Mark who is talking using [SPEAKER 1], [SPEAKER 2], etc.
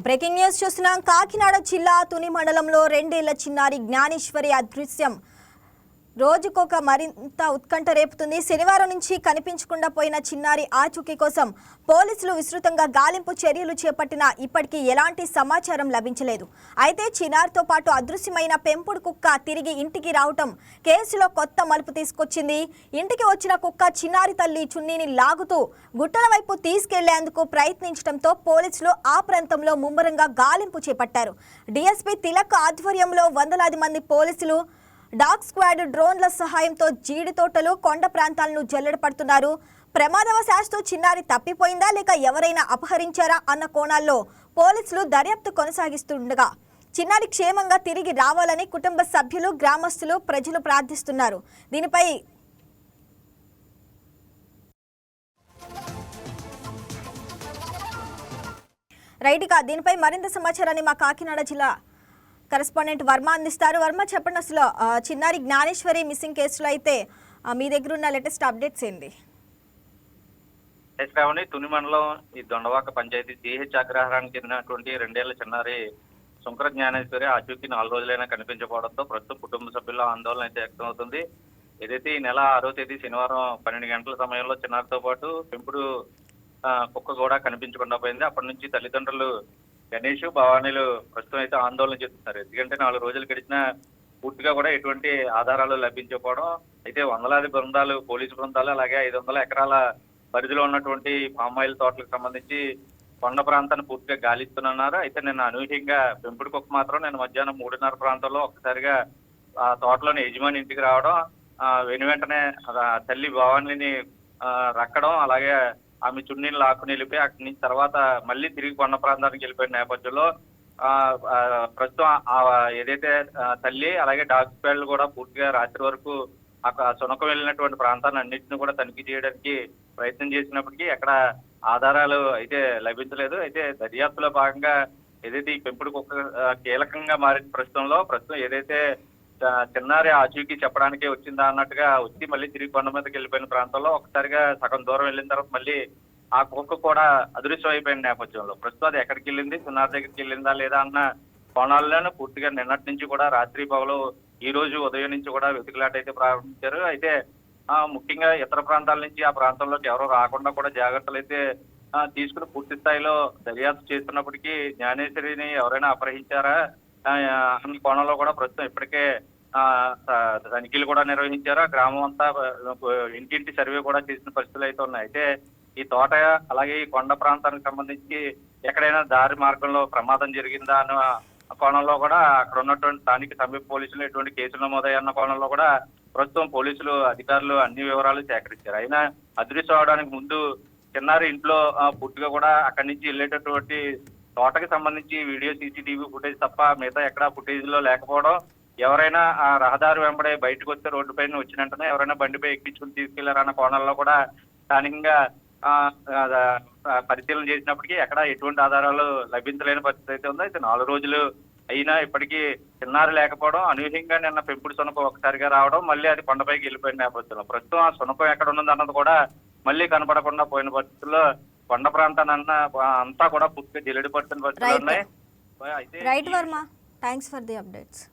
[SPEAKER 1] Breaking news చూస్తున్నాం. కాకినాడ జిల్లా తుని మండలంలో 2 ఏళ్ల చిన్నారి జ్ఞానేశ్వరి అదృశ్యం రోజుకొక మరింత ఉత్కంఠ రేపుతుంది. శనివారం నుంచి కనిపించకుండా పోయిన చిన్నారి ఆచూకీ కోసం పోలీసులు విస్తృతంగా గాలింపు చర్యలు చేపట్టినా ఇప్పటికీ ఎలాంటి సమాచారం లభించలేదు. అయితే చిన్నారితో పాటు అదృశ్యమైన పెంపుడు కుక్క తిరిగి ఇంటికి రావటం కేసులో కొత్త మలుపు తీసుకొచ్చింది. ఇంటికి వచ్చిన కుక్క చిన్నారి తల్లి చున్నీని లాగుతూ గుట్టల వైపు తీసుకెళ్లేందుకు ప్రయత్నించడంతో పోలీసులు ఆ ప్రాంతంలో ముమ్మరంగా గాలింపు చేపట్టారు. డీఎస్పీ తిలక్ ఆధ్వర్యంలో వందలాది మంది పోలీసులు డాగ్ స్క్వాడ్ డ్రోన్ల సహాయంతో జీడి తోటలు కొండ ప్రాంతాలను జల్లెడ పడుతున్నారు. ప్రమాదవశాత్తు చిన్నారి తప్పిపోయిందా లేక ఎవరైనా అపహరించారా అన్న కోణాల్లో పోలీసులు దర్యాప్తు కొనసాగిస్తుండగా చిన్నారి క్షేమంగా తిరిగి రావాలని కుటుంబ సభ్యులు, గ్రామస్తులు, ప్రజలు ప్రార్థిస్తున్నారు. దీనిపై మరింత సమాచారాన్ని మా కాకినాడ జిల్లా కరెస్పాండెంట్ వర్మ అందిస్తారు. వర్మ, చెప్పండి, అసలు చిన్నారి జ్ఞానేశ్వరి మిస్సింగ్ కేసులో అయితే మీ దగ్గర ఉన్న లేటెస్ట్ అప్డేట్స్ ఏంటి?
[SPEAKER 2] తుని మండలం ఈ దొండవాక పంచాయతీ సిహెచ్ అగ్రహారానికి చెందినటువంటి 2 ఏళ్ల చిన్నారి శంకర జ్ఞానేశ్వరి ఆచూకీ 4 రోజులైనా కనిపించకపోవడంతో ప్రస్తుతం కుటుంబ సభ్యుల్లో ఆందోళన అయితే వ్యక్తమవుతుంది. ఏదైతే ఈ నెల 6వ తేదీ శనివారం 12 గంటల సమయంలో చిన్నారితో పాటు పెంపుడు కుక్క కూడా కనిపించకుండా పోయింది. అప్పటి నుంచి తల్లిదండ్రులు గణేష్, భవానీలు ప్రస్తుతం అయితే ఆందోళన చేస్తున్నారు. ఎందుకంటే 4 రోజులు గడిచినా పూర్తిగా కూడా ఎటువంటి ఆధారాలు లభించకపోవడం. అయితే వందలాది బృందాలు, పోలీసు బృందాలు, అలాగే 500 ఎకరాల పరిధిలో ఉన్నటువంటి పామాయిల్ తోటలకు సంబంధించి కొండ ప్రాంతాన్ని పూర్తిగా గాలిస్తున్నారు. అయితే నిన్న అనూహ్యంగా పెంపుడు కుక్క మాత్రం నేను మధ్యాహ్నం 3:30 ప్రాంతంలో ఒక్కసారిగా ఆ తోటలోని యజమాని ఇంటికి రావడం, వెంటనే తల్లి భవానీని రక్కడం, అలాగే ఆమె చున్నీని లాక్కుని వెళ్ళిపోయి అక్కడి నుంచి తర్వాత మళ్ళీ తిరిగి కొండ ప్రాంతానికి వెళ్ళిపోయిన నేపథ్యంలో ప్రస్తుతం ఏదైతే తల్లి అలాగే డాగ్ స్క్వాడ్లు కూడా పూర్తిగా రాత్రి వరకు అక్కడ సునకం వెళ్ళినటువంటి ప్రాంతాన్ని అన్నింటినీ కూడా తనిఖీ చేయడానికి ప్రయత్నం చేసినప్పటికీ ఎక్కడ ఆధారాలు అయితే లభించలేదు. అయితే దర్యాప్తులో భాగంగా ఏదైతే ఈ పెంపుడు కుక్క కీలకంగా మారిన ప్రస్తుతం ఏదైతే చిన్నారి ఆచూకీ చెప్పడానికి వచ్చిందా అన్నట్టుగా వచ్చి మళ్ళీ తిరిగి కొండ మీదకి వెళ్ళిపోయిన ప్రాంతంలో ఒకసారిగా సగం దూరం వెళ్ళిన తర్వాత మళ్ళీ ఆ కుక్క కూడా అదృశ్యం అయిపోయిన నేపథ్యంలో ప్రస్తుతం అది ఎక్కడికి వెళ్ళింది, చిన్నారి దగ్గరికి వెళ్ళిందా లేదా అన్న కోణాల్లోనే పూర్తిగా నిన్నటి నుంచి కూడా రాత్రి పగలు ఈ రోజు ఉదయం నుంచి కూడా వెతుకులాట అయితే ప్రారంభించారు. అయితే ముఖ్యంగా ఇతర ప్రాంతాల నుంచి ఆ ప్రాంతంలోకి ఎవరో రాకుండా కూడా జాగ్రత్తలు అయితే తీసుకుని పూర్తి స్థాయిలో దర్యాప్తు చేస్తున్నప్పటికీ జ్ఞానేశ్వరిని ఎవరైనా అపహరించారా అన్న కోణంలో కూడా ప్రస్తుతం ఇప్పటికే తనిఖీలు కూడా నిర్వహించారు. ఆ గ్రామం అంతా ఇంటింటి సర్వే కూడా చేసిన పరిస్థితులు అయితే ఉన్నాయి. అయితే ఈ తోట అలాగే ఈ కొండ ప్రాంతానికి సంబంధించి ఎక్కడైనా దారి మార్గంలో ప్రమాదం జరిగిందా అన్న కోణంలో కూడా అక్కడ ఉన్నటువంటి స్థానిక సమీప పోలీసులు ఎటువంటి కేసులు నమోదయ్యన్న కోణంలో కూడా ప్రస్తుతం పోలీసులు అధికారులు అన్ని వివరాలు సేకరించారు. అయినా అదృశ్యం అవడానికి ముందు చిన్నారి ఇంట్లో పూర్తిగా కూడా అక్కడి నుంచి వెళ్ళేటటువంటి తోటకి సంబంధించి వీడియో సీసీటీవీ ఫుటేజ్ తప్ప మిగతా ఎక్కడా ఫుటేజ్ లో లేకపోవడం, ఎవరైనా ఆ రహదారి వెంబడే బయటకు వస్తే రోడ్డు పైన వచ్చిన వెంటనే ఎవరైనా బండిపై ఎక్కించుకుని తీసుకెళ్లారన్న కోణంలో కూడా స్థానికంగా పరిశీలన చేసినప్పటికీ ఎక్కడ ఎటువంటి ఆధారాలు లభించలేని పరిస్థితి అయితే ఉందో. అయితే 4 రోజులు అయినా ఇప్పటికీ చిన్నారి లేకపోవడం, అనూహ్యంగా నిన్న పెంపుడు శునకం ఒకసారిగా రావడం, మళ్ళీ అది కొండపైకి వెళ్ళిపోయిన నేపథ్యంలో ప్రస్తుతం ఆ శునకం ఎక్కడ ఉన్నది అన్నది కూడా మళ్ళీ కనపడకుండా పోయిన పరిస్థితుల్లో కొండ ప్రాంతాన్ని అంతా కూడా పూర్తిగా జల్లెడ పడుతున్న పరిస్థితులు ఉన్నాయి.
[SPEAKER 1] Right Varma, thanks for the updates.